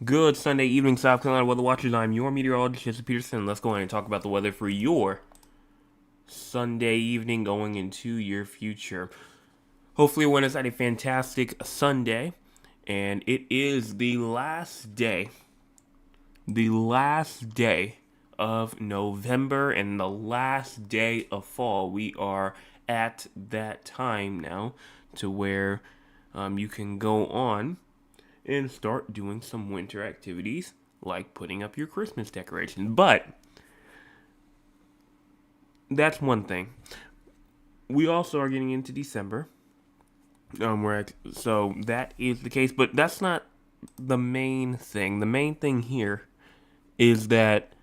Good Sunday evening, South Carolina weather watchers. I'm your meteorologist, Jesse Peterson. Let's go ahead and talk about the weather for your Sunday evening going into your future. Hopefully, everyone has had a fantastic Sunday, and it is the last day of November and the last day of fall. We are at that time now to where you can go on and start doing some winter activities like putting up your Christmas decorations. But that's one thing. We also are getting into December. So that is the case, but that's not the main thing. The main thing here is that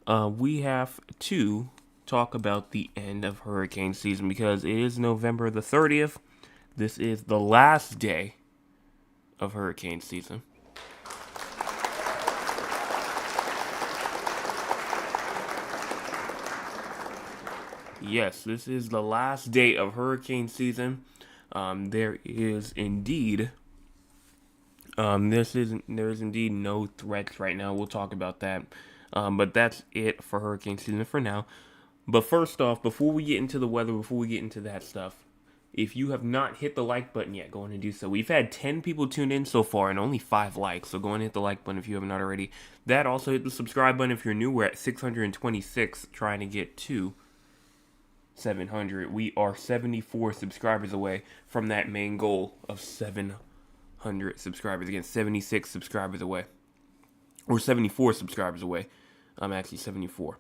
we have to talk about the end of hurricane season because it is November the 30th. This is the last day of hurricane season. Yes, this is the last day of hurricane season. There is indeed, there is indeed no threats right now. We'll talk about that. But that's it for hurricane season for now. But first off, before we get into the weather, before we get into that stuff, if you have not hit the like button yet, go on and do so. We've had 10 people tune in so far and only 5 likes, so go on and hit the like button if you have not already. That also hit the subscribe button if you're new. We're at 626, trying to get to 700. We are 74 subscribers away from that main goal of 700 subscribers. Again, 76 subscribers away. Or 74 subscribers away. I'm actually 74.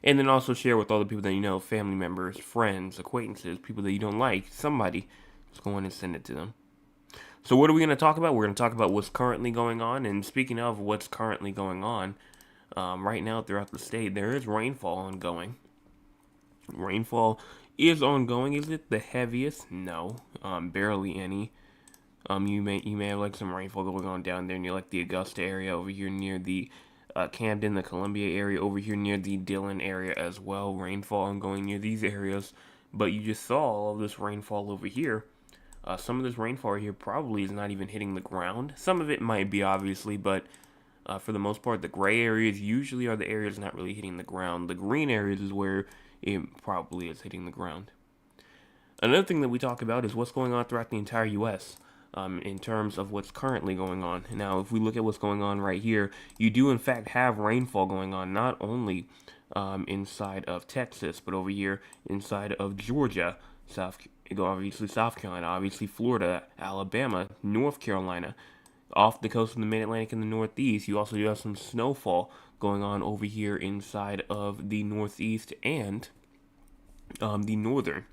And then also share with all the people that you know, family members, friends, acquaintances, people that you don't like, somebody. Just go on and send it to them. So what are we going to talk about? We're going to talk about what's currently going on. And speaking of what's currently going on, right now throughout the state, there is rainfall ongoing. Rainfall is ongoing. Is it the heaviest? No, barely any. You may have like some rainfall going on down there near like the Augusta area, over here near the Camden, the Columbia area, over here near the Dillon area as well. Rainfall ongoing near these areas, but you just saw all of this rainfall over here. Some of this rainfall here probably is not even hitting the ground. Some of it might be, obviously, but for the most part, the gray areas usually are the areas not really hitting the ground. The green areas is where it probably is hitting the ground. Another thing that we talk about is what's going on throughout the entire U.S. In terms of what's currently going on. Now, if we look at what's going on right here, you do in fact have rainfall going on, not only inside of Texas, but over here inside of Georgia, obviously South Carolina, obviously Florida, Alabama, North Carolina, off the coast of the Mid-Atlantic and the Northeast. You also do have some snowfall going on over here inside of the Northeast and the Northern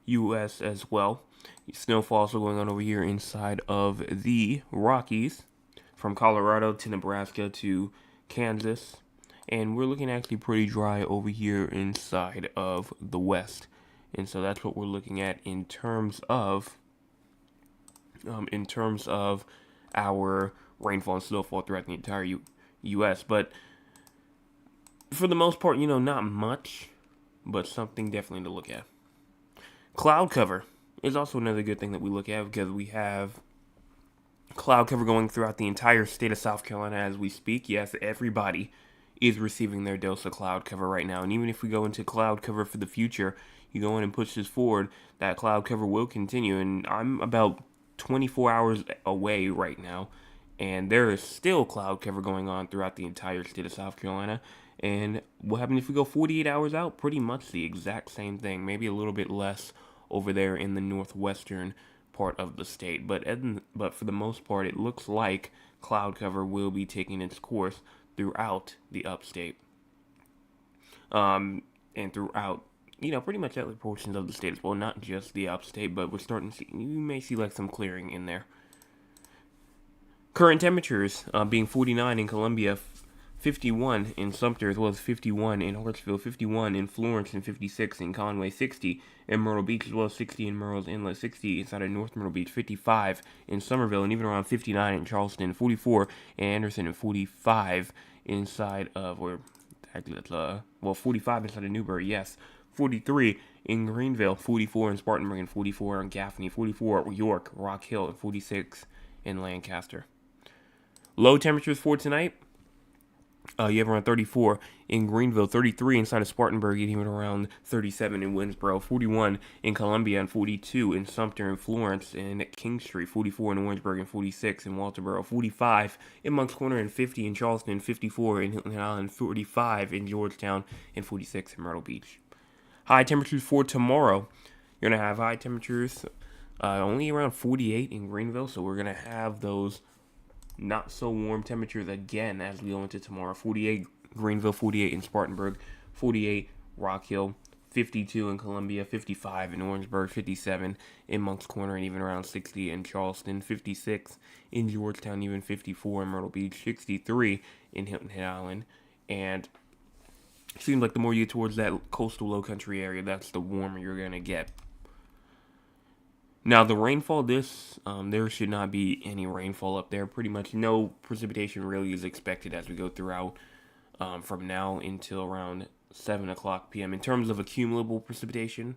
U.S. as well. Snowfall also going on over here inside of the Rockies, from Colorado to Nebraska to Kansas. And we're looking actually pretty dry over here inside of the West. And so that's what we're looking at in terms of our rainfall and snowfall throughout the entire U.S. But for the most part, not much, but something definitely to look at. Cloud cover is also another good thing that we look at because we have cloud cover going throughout the entire state of South Carolina as we speak. Yes, everybody is receiving their dose of cloud cover right now. And even if we go into cloud cover for the future, you go in and push this forward, that cloud cover will continue. And I'm about 24 hours away right now, and there is still cloud cover going on throughout the entire state of South Carolina. And what happens if we go 48 hours out? Pretty much the exact same thing, maybe a little bit less over there in the northwestern part of the state. But for the most part, it looks like cloud cover will be taking its course throughout the upstate, and throughout pretty much other portions of the state as well. Not just the upstate, but we're starting to see, you may see like some clearing in there. Current temperatures being 49 in Columbia, 51 in Sumter, as well as 51 in Hartsville, 51 in Florence, and 56 in Conway, 60 in Myrtle Beach, as well as 60 in Murrells Inlet, 60 inside of North Myrtle Beach, 55 in Somerville, and even around 59 in Charleston, 44 in Anderson, and 45 inside of, or actually that's 45 inside of Newberry, yes, 43 in Greenville, 44 in Spartanburg, and 44 in Gaffney, 44 at York, Rock Hill, and 46 in Lancaster. Low temperatures for tonight. You have around 34 in Greenville, 33 inside of Spartanburg, and even around 37 in Winsboro, 41 in Columbia, and 42 in Sumter and Florence and King Street, 44 in Orangeburg, and 46 in Walterboro, 45 in Moncks Corner, and 50 in Charleston, 54 in Hilton Head Island, 45 in Georgetown, and 46 in Myrtle Beach. High temperatures for tomorrow. You're going to have high temperatures only around 48 in Greenville, so we're going to have those not so warm temperatures again as we go into tomorrow. 48 Greenville, 48 in Spartanburg, 48 Rock Hill, 52 in Columbia, 55 in Orangeburg, 57 in Moncks Corner, and even around 60 in Charleston, 56 in Georgetown, even 54 in Myrtle Beach, 63 in Hilton Head Island. And it seems like the more you get towards that coastal low country area, that's the warmer you're going to get. Now, the rainfall, there should not be any rainfall up there. Pretty much no precipitation really is expected as we go throughout from now until around 7 o'clock p.m. In terms of accumulable precipitation,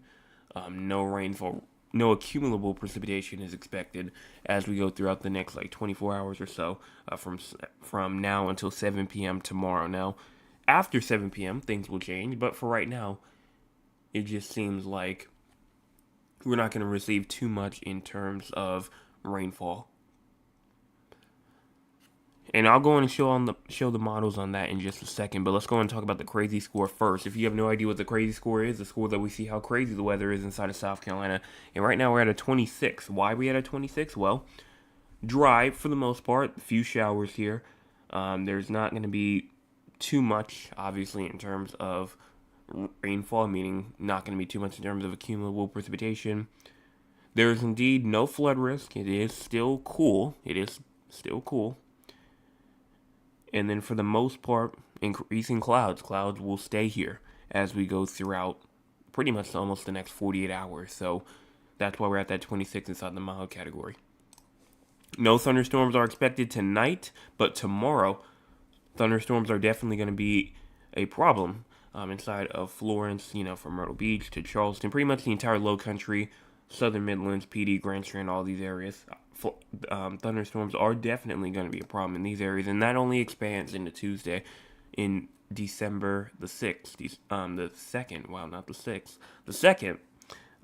no accumulable precipitation is expected as we go throughout the next 24 hours or so from now until 7 p.m. tomorrow. Now, after 7 p.m., things will change, but for right now, it just seems like we're not going to receive too much in terms of rainfall. And I'll go in and show the models on that in just a second, but let's go and talk about the crazy score first. If you have no idea what the crazy score is, the score that we see how crazy the weather is inside of South Carolina. And right now we're at a 26. Why are we at a 26? Well, dry for the most part, a few showers here. There's not going to be too much, obviously, in terms of rainfall, meaning not going to be too much in terms of accumulable precipitation. There is indeed no flood risk. It is still cool. And then for the most part, increasing clouds. Clouds will stay here as we go throughout pretty much almost the next 48 hours. So that's why we're at that 26 inside the mild category. No thunderstorms are expected tonight, but tomorrow, thunderstorms are definitely going to be a problem. Inside of Florence, from Myrtle Beach to Charleston, pretty much the entire low country, Southern Midlands, PD, Grand Strand, all these areas. Thunderstorms are definitely going to be a problem in these areas, and that only expands into Tuesday in December the 6th, the 2nd, wow, not the 6th, the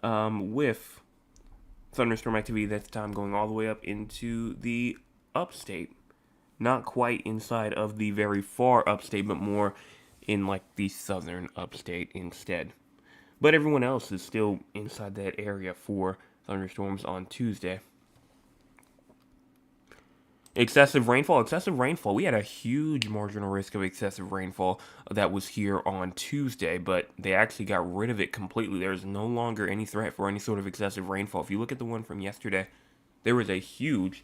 2nd, with thunderstorm activity that's time going all the way up into the upstate. Not quite inside of the very far upstate, but more in the southern upstate instead. But everyone else is still inside that area for thunderstorms on Tuesday. Excessive rainfall. We had a huge marginal risk of excessive rainfall that was here on Tuesday, but they actually got rid of it completely. There's no longer any threat for any sort of excessive rainfall. If you look at the one from yesterday, there was a huge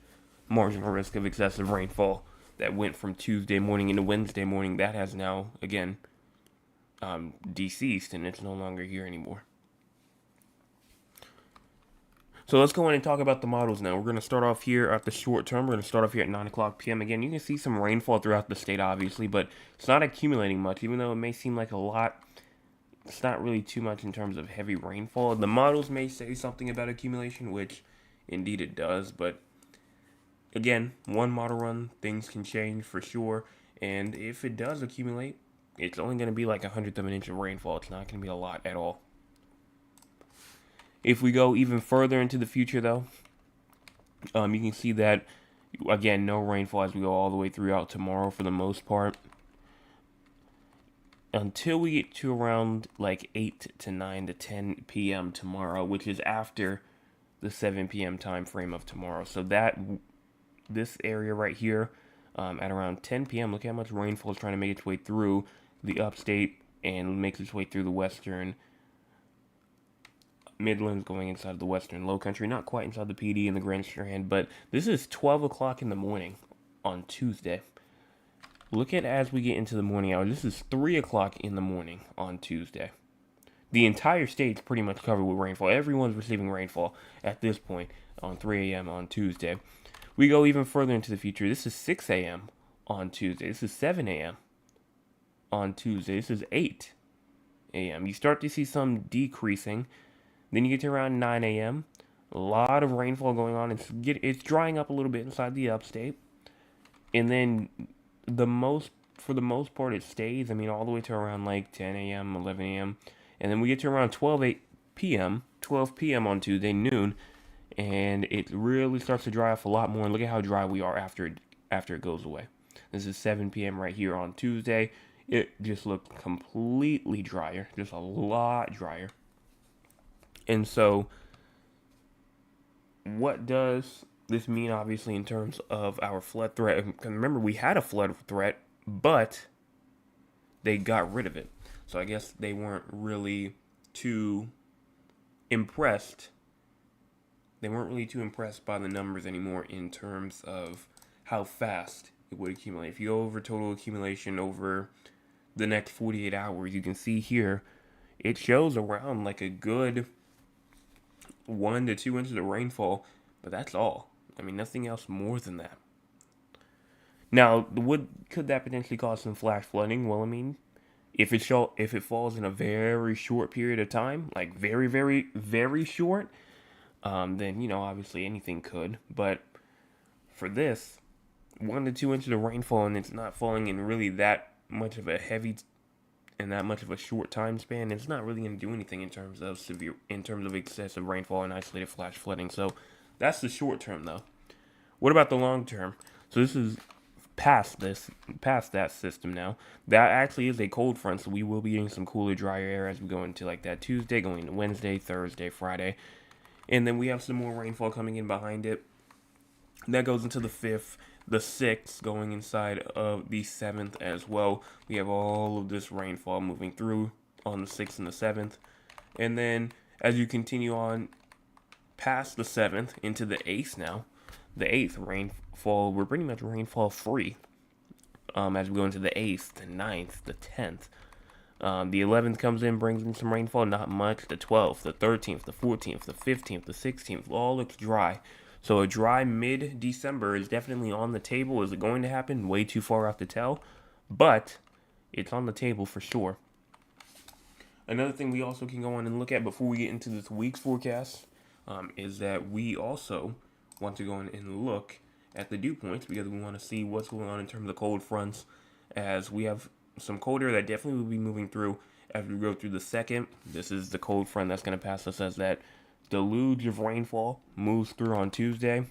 marginal risk of excessive rainfall that went from Tuesday morning into Wednesday morning. That has now, again, deceased, and it's no longer here anymore. So let's go in and talk about the models now. We're going to start off here at the short term. We're going to start off here at 9 o'clock p.m. Again, you can see some rainfall throughout the state, obviously, but it's not accumulating much. Even though it may seem like a lot, it's not really too much in terms of heavy rainfall. The models may say something about accumulation, which indeed it does, but again, one model run, things can change for sure, and if it does accumulate, it's only going to be a 1/100 of an inch of rainfall. It's not going to be a lot at all. If we go even further into the future, though, you can see that, again, no rainfall as we go all the way throughout tomorrow for the most part. Until we get to around 8 to 9 to 10 p.m. tomorrow, which is after the 7 p.m. time frame of tomorrow. So this area right here, at around 10 p.m., look how much rainfall is trying to make its way through the upstate and makes its way through the western Midlands, going inside the western low country, not quite inside the PD and the Grand Strand, but this is 12 o'clock in the morning on Tuesday. Look at as we get into the morning hours. This is 3 o'clock in the morning on Tuesday. The entire state's pretty much covered with rainfall. Everyone's receiving rainfall at this point on 3 a.m. on Tuesday. We go even further into the future. This is 6 a.m. on Tuesday. This is 7 a.m. on Tuesday. This is 8 a.m. You start to see some decreasing. Then you get to around 9 a.m. A lot of rainfall going on. It's drying up a little bit inside the upstate. And then for the most part, it stays. I mean, all the way to around like 10 a.m., 11 a.m., and then we get to around 12 p.m. on Tuesday noon, and it really starts to dry off a lot more. And look at how dry we are after it goes away. This is 7 p.m. right here on Tuesday. It just looked completely drier, just a lot drier. And so, what does this mean, obviously, in terms of our flood threat? Because remember, we had a flood threat, but they got rid of it. So I guess they weren't really too impressed. They weren't really too impressed by the numbers anymore in terms of how fast it would accumulate. If you go over total accumulation over the next 48 hours, you can see here it shows around like a good 1 to 2 inches of rainfall, but that's all. I mean, nothing else more than that. Now, could that potentially cause some flash flooding? Well, I mean, if it falls in a very short period of time, like very very very short, then obviously anything could. But for this, 1 to 2 inches of rainfall, and it's not falling in really that much of a heavy and that much of a short time span, it's not really going to do anything in terms of excessive rainfall and isolated flash flooding. So that's the short term, though. What about the long term? So this is past that system now. That actually is a cold front, so we will be getting some cooler, drier air as we go into like that Tuesday, going into Wednesday, Thursday, Friday, and then we have some more rainfall coming in behind it. That goes into the 5th, the 6th, going inside of the 7th as well. We have all of this rainfall moving through on the 6th and the 7th. And then as you continue on past the 7th into the 8th now, the 8th rainfall, we're pretty much rainfall free as we go into the 8th, the 9th, the 10th. The 11th comes in, brings in some rainfall, not much. The 12th, the 13th, the 14th, the 15th, the 16th, all looks dry. So a dry mid-December is definitely on the table. Is it going to happen? Way too far out to tell. But it's on the table for sure. Another thing we also can go on and look at before we get into this week's forecast is that we also want to go on and look at the dew points because we want to see what's going on in terms of cold fronts, as we have some cold air that definitely will be moving through as we go through the 2nd. This is the cold front that's going to pass us as that deluge of rainfall moves through on Tuesday.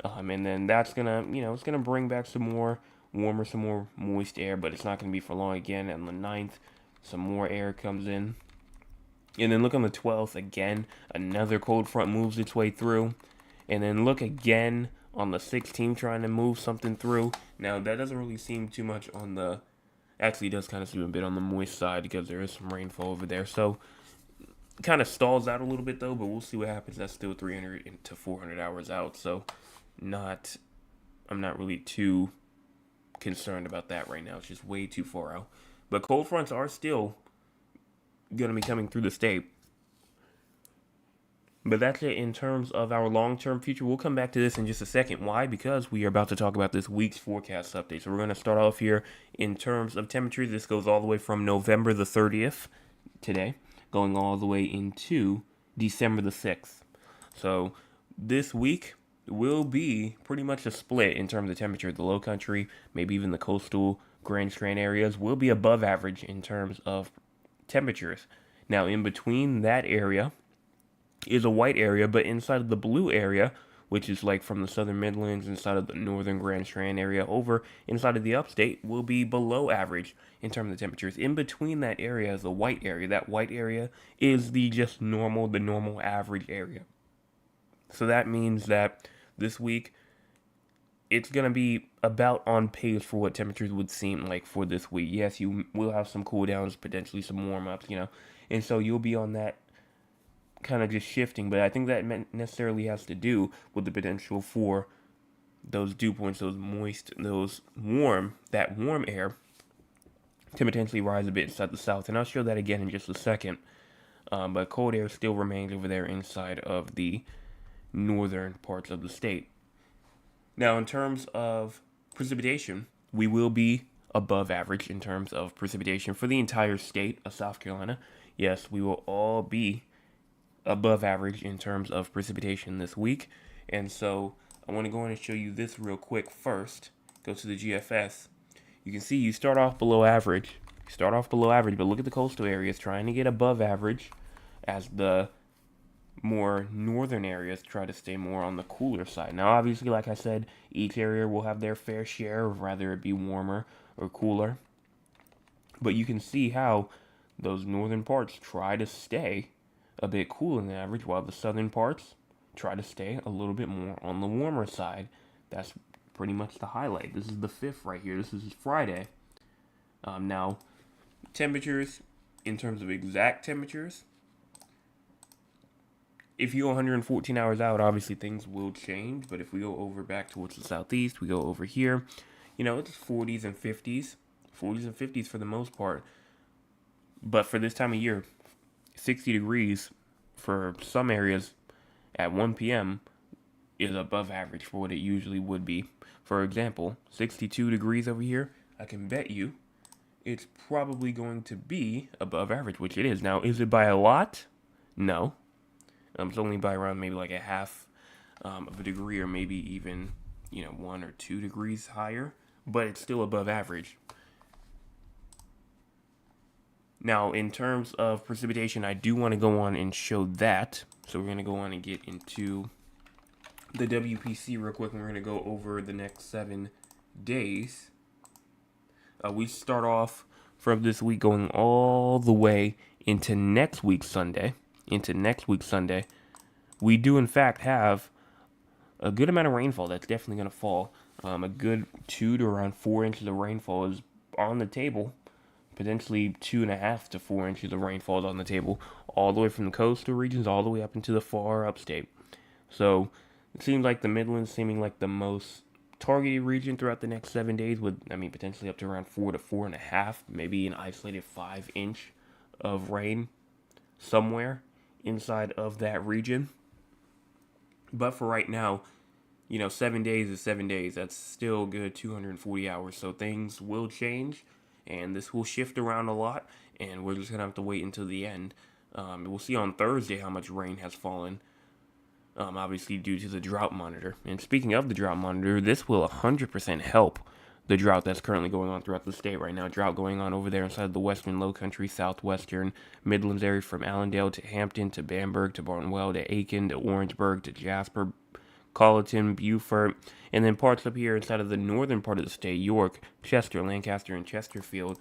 And then that's gonna, it's gonna bring back some more warmer, some more moist air, but it's not gonna be for long again. And on the 9th, some more air comes in. And then look on the 12th again, another cold front moves its way through. And then look again on the 16th, trying to move something through. Now that doesn't really seem too much on the, actually it does kind of seem a bit on the moist side because there is some rainfall over there. So kind of stalls out a little bit though, but we'll see what happens. That's still 300 to 400 hours out, so I'm not really too concerned about that right now. It's just way too far out. But cold fronts are still going to be coming through the state. But that's it in terms of our long-term future. We'll come back to this in just a second. Why? Because we are about to talk about this week's forecast update. So we're going to start off here in terms of temperatures. This goes all the way from November the 30th today, going all the way into December the 6th. So this week will be pretty much a split in terms of temperature. The low country, maybe even the coastal Grand Strand areas will be above average in terms of temperatures. Now, in between that area is a white area, but inside of the blue area, which is like from the southern Midlands, inside of the northern Grand Strand area, over inside of the upstate, will be below average in terms of temperatures. In between that area is the white area. That white area is the normal average area. So that means that this week, it's going to be about on pace for what temperatures would seem like for this week. Yes, you will have some cool downs, potentially some warm ups, and so you'll be on that kind of just shifting, but I think that necessarily has to do with the potential for those dew points, that warm air to potentially rise a bit inside the south, and I'll show that again in just a second. But cold air still remains over there inside of the northern parts of the state. Now, in terms of precipitation, we will be above average in terms of precipitation for the entire state of South Carolina. Yes, we will all be above average in terms of precipitation this week. And so I want to go in and show you this real quick first go to the GFS, you can see you start off below average. You start off below average, but look at the coastal areas trying to get above average as the more northern areas try to stay more on the cooler side. Now, obviously, like I said, each area will have their fair share of whether it be warmer or cooler. But you can see how those northern parts try to stay a bit cooler than average, while the southern parts try to stay a little bit more on the warmer side. That's pretty much the highlight. This is the 5th right here. This is Friday. Now, temperatures, in terms of exact temperatures, if you go 114 hours out, obviously things will change. But if we go over back towards the southeast, we go over here, it's 40s and 50s. 40s and 50s for the most part. But for this time of year, 60 degrees for some areas at 1 p.m. is above average for what it usually would be. For example, 62 degrees over here, I can bet you it's probably going to be above average, which it is. Now, is it by a lot? No. It's only by around maybe like a half of a degree, or maybe even 1 or 2 degrees higher, but it's still above average. Now, in terms of precipitation, I do want to go on and show that. So we're going to go on and get into the WPC real quick, and we're going to go over the next 7 days. We start off from this week going all the way into next week's Sunday. We do, in fact, have a good amount of rainfall that's definitely going to fall. A good 2 to around 4 inches of rainfall is on the table. Potentially 2.5 to 4 inches of rainfall is on the table, all the way from the coastal regions all the way up into the far upstate. So it seems like the Midlands seeming like the most targeted region throughout the next 7 days, with potentially up to around 4 to 4.5, maybe an isolated 5-inch of rain somewhere inside of that region. But for right now, 7 days is 7 days. That's still good 240 hours. So things will change, and this will shift around a lot, and we're just going to have to wait until the end. We'll see on Thursday how much rain has fallen, obviously due to the drought monitor. And speaking of the drought monitor, this will 100% help the drought that's currently going on throughout the state right now. Drought going on over there inside the western lowcountry, southwestern Midlands area, from Allendale to Hampton to Bamberg to Barnwell to Aiken to Orangeburg to Jasper, Colleton, Beaufort, and then parts up here inside of the northern part of the state, York, Chester, Lancaster, and Chesterfield.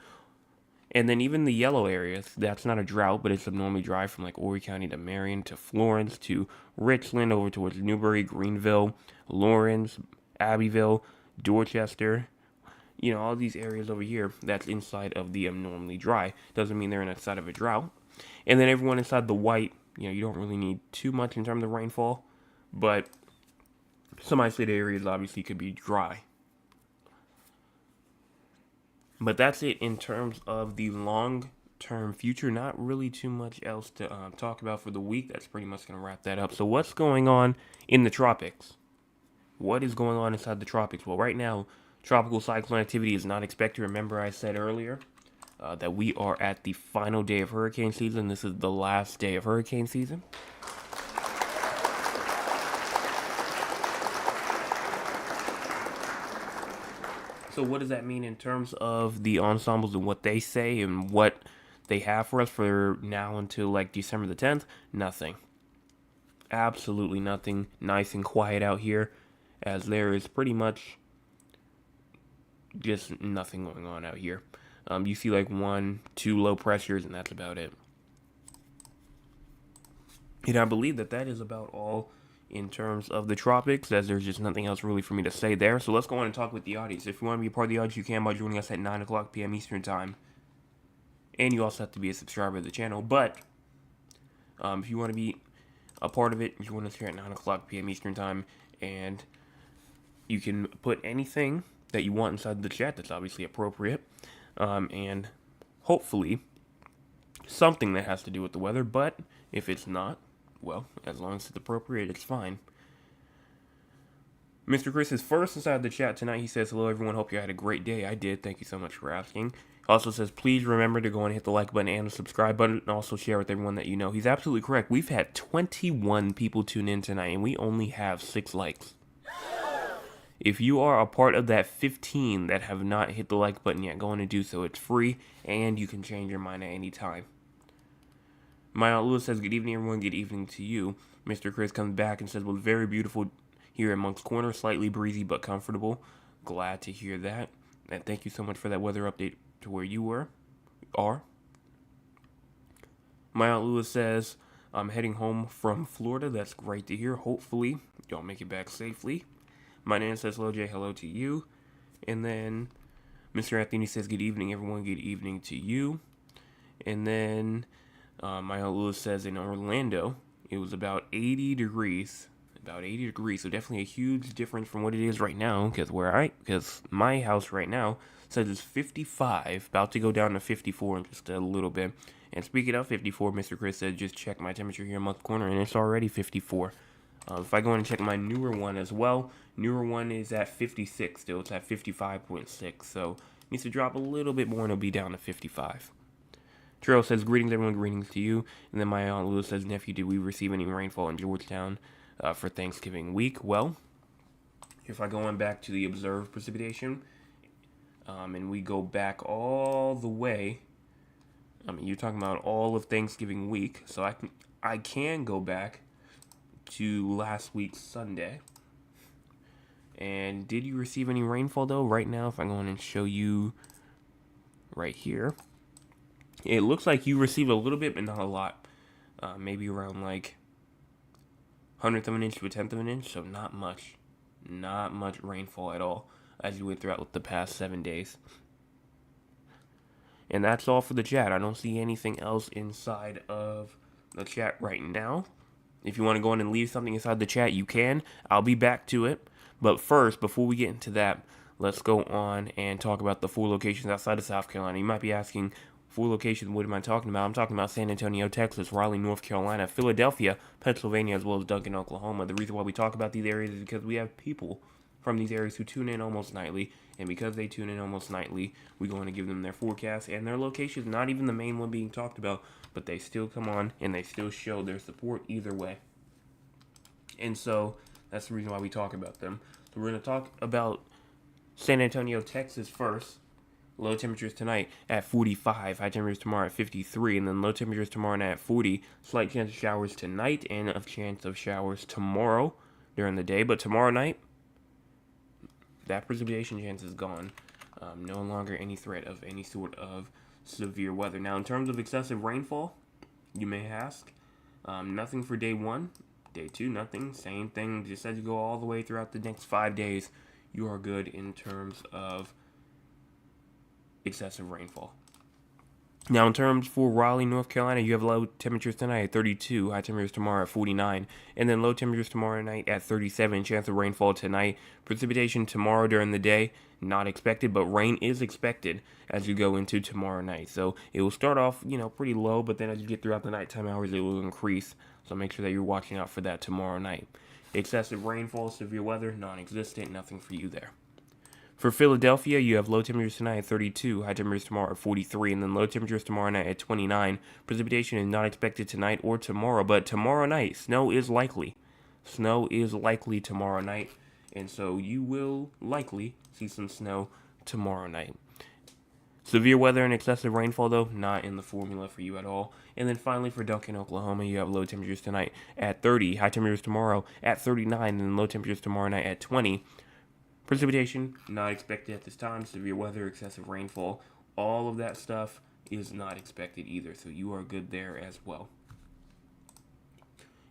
And then even the yellow areas, that's not a drought, but it's abnormally dry, from like Horry County to Marion to Florence to Richland over towards Newbury, Greenville, Lawrence, Abbeville, Dorchester. All these areas over here, that's inside of the abnormally dry. Doesn't mean they're inside of a drought. And then everyone inside the white, you don't really need too much in terms of rainfall, but some isolated areas obviously could be dry. But that's it in terms of the long-term future. Not really too much else to talk about for the week. That's pretty much going to wrap that up. So what's going on in the tropics? What is going on inside the tropics? Well, right now, tropical cyclone activity is not expected. Remember I said earlier that we are at the final day of hurricane season. This is the last day of hurricane season. So what does that mean in terms of the ensembles and what they say and what they have for us for now until like December the 10th? Nothing. Absolutely nothing. Nice and quiet out here, as there is pretty much just nothing going on out here. You see like 1, 2 low pressures, and that's about it. And I believe that is about all in terms of the tropics, as there's just nothing else really for me to say there. So let's go on and talk with the audience. If you want to be a part of the audience, you can by joining us at 9 o'clock p.m. Eastern Time. And you also have to be a subscriber of the channel. But if you want to be a part of it, join us here at 9 o'clock p.m. Eastern Time. And you can put anything that you want inside the chat that's obviously appropriate. And hopefully something that has to do with the weather. But if it's not, well, as long as it's appropriate, it's fine. Mr. Chris is first inside the chat tonight. He says, hello, everyone. Hope you had a great day. I did. Thank you so much for asking. Also says, please remember to go and hit the like button and the subscribe button, and also share with everyone that you know. He's absolutely correct. We've had 21 people tune in tonight, and we only have 6 likes. If you are a part of that 15 that have not hit the like button yet, go on and do so. It's free, and you can change your mind at any time. My Aunt Lewis says, good evening, everyone. Good evening to you. Mr. Chris comes back and says, well, very beautiful here in Moncks Corner. Slightly breezy, but comfortable. Glad to hear that. And thank you so much for that weather update to where you are. My Aunt Lewis says, I'm heading home from Florida. That's great to hear. Hopefully, y'all make it back safely. My Nan says, hello, Jay. Hello to you. And then Mr. Anthony says, good evening, everyone. Good evening to you. And then my Aunt Lewis says in Orlando, it was about 80 degrees. About 80 degrees. So definitely a huge difference from what it is right now. Because my house right now says it's 55. About to go down to 54 in just a little bit. And speaking of 54, Mr. Chris said, just check my temperature here in Moncks Corner, and it's already 54. If I go in and check my newer one as well, newer one is at 56 still. It's at 55.6. So it needs to drop a little bit more and it'll be down to 55. Trail says, greetings everyone, greetings to you. And then my Aunt Lewis says, nephew, did we receive any rainfall in Georgetown for Thanksgiving week? Well, if I go on back to the observed precipitation, and we go back all the way, I mean, you're talking about all of Thanksgiving week, so I can go back to last week's Sunday. And did you receive any rainfall though? Right now, if I go on and show you right here, it looks like you received a little bit, but not a lot. Maybe around like 100th of an inch to a 10th of an inch, so not much. Not much rainfall at all as you went throughout the past 7 days. And that's all for the chat. I don't see anything else inside of the chat right now. If you want to go in and leave something inside the chat, you can. I'll be back to it. But first, before we get into that, let's go on and talk about the 4 locations outside of South Carolina. You might be asking, 4 locations, what am I talking about? I'm talking about San Antonio, Texas, Raleigh, North Carolina, Philadelphia, Pennsylvania, as well as Duncan, Oklahoma. The reason why we talk about these areas is because we have people from these areas who tune in almost nightly, and because they tune in almost nightly, we go on to give them their forecast and their locations, not even the main one being talked about, but they still come on and they still show their support either way. And so that's the reason why we talk about them. So we're going to talk about San Antonio, Texas first. Low temperatures tonight at 45, high temperatures tomorrow at 53, and then low temperatures tomorrow night at 40. Slight chance of showers tonight and a chance of showers tomorrow during the day. But tomorrow night, that precipitation chance is gone. No longer any threat of any sort of severe weather. Now, in terms of excessive rainfall, you may ask, nothing for day 1. Day 2, nothing. Same thing. Just as you go all the way throughout the next 5 days, you are good in terms of excessive rainfall. Now, in terms for Raleigh, North Carolina, you have low temperatures tonight at 32, high temperatures tomorrow at 49, and then low temperatures tomorrow night at 37. Chance of rainfall tonight. Precipitation tomorrow during the day, not expected, but rain is expected as you go into tomorrow night. So it will start off, pretty low, but then as you get throughout the nighttime hours, it will increase. So make sure that you're watching out for that tomorrow night. Excessive rainfall, severe weather, non-existent, nothing for you there. For Philadelphia, you have low temperatures tonight at 32, high temperatures tomorrow at 43, and then low temperatures tomorrow night at 29. Precipitation is not expected tonight or tomorrow, but tomorrow night, snow is likely. Snow is likely tomorrow night, and so you will likely see some snow tomorrow night. Severe weather and excessive rainfall, though, not in the formula for you at all. And then finally, for Duncan, Oklahoma, you have low temperatures tonight at 30, high temperatures tomorrow at 39, and then low temperatures tomorrow night at 20. Precipitation, not expected at this time. Severe weather, excessive rainfall, all of that stuff is not expected either. So you are good there as well.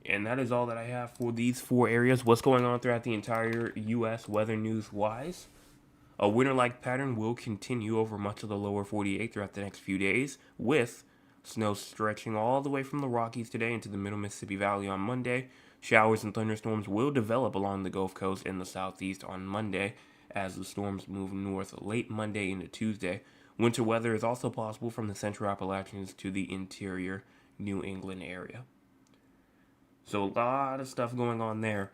And that is all that I have for these 4 areas. What's going on throughout the entire U.S. weather news-wise? A winter-like pattern will continue over much of the lower 48 throughout the next few days, with snow stretching all the way from the Rockies today into the middle Mississippi Valley on Monday. Showers and thunderstorms will develop along the Gulf Coast and the southeast on Monday as the storms move north late Monday into Tuesday. Winter weather is also possible from the central Appalachians to the interior New England area. So a lot of stuff going on there.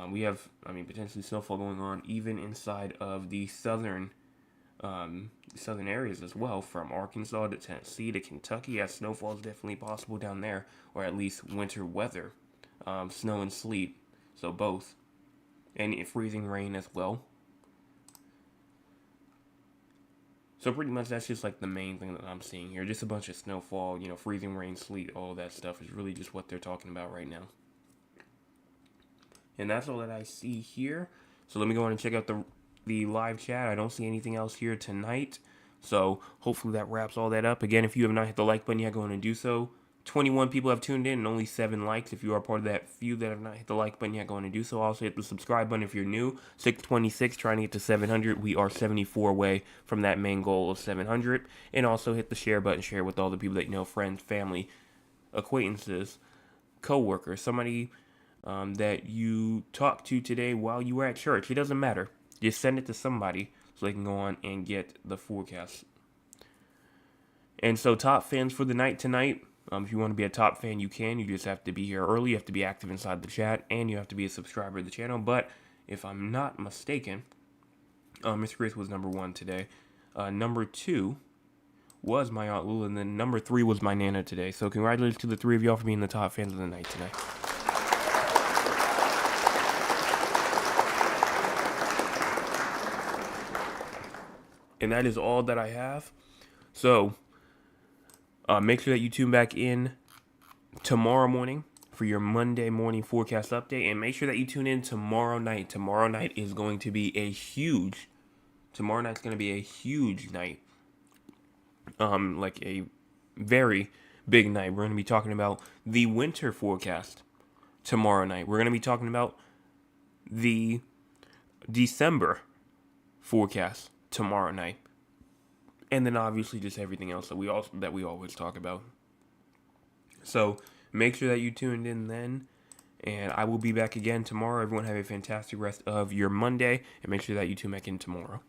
We have, potentially snowfall going on even inside of the southern areas as well, from Arkansas to Tennessee to Kentucky, as snowfall is definitely possible down there, or at least winter weather. Snow and sleet, so both. And freezing rain as well So pretty much that's just like the main thing that I'm seeing here. Just a bunch of snowfall, freezing rain, sleet, all that stuff is really just what they're talking about right now. And that's all that I see here. So let me go on and check out the live chat. I don't see anything else here tonight. So hopefully that wraps all that up. Again, if you have not hit the like button yet, go on and do so. 21 people have tuned in and only 7 likes. If you are part of that few that have not hit the like button yet, go on and do so. Also hit the subscribe button if you're new. 626, trying to get to 700. We are 74 away from that main goal of 700. And also hit the share button. Share with all the people that you know, friends, family, acquaintances, co-workers, somebody that you talked to today while you were at church. It doesn't matter. Just send it to somebody so they can go on and get the forecast. And so top fans for the night tonight. If you want to be a top fan, you can. You just have to be here early. You have to be active inside the chat. And you have to be a subscriber to the channel. But if I'm not mistaken, Miss Grace was number 1 today. Number 2 was my Aunt Lula. And then number 3 was my Nana today. So congratulations to the 3 of y'all for being the top fans of the night tonight. And that is all that I have. So make sure that you tune back in tomorrow morning for your Monday morning forecast update. And make sure that you tune in tomorrow night. Tomorrow night is going to be a huge... Tomorrow night's going to be a huge night. Like a very big night. We're going to be talking about the winter forecast tomorrow night. We're going to be talking about the December forecast tomorrow night. And then obviously just everything else that we always talk about. So make sure that you tuned in then. And I will be back again tomorrow. Everyone have a fantastic rest of your Monday. And make sure that you tune back in tomorrow.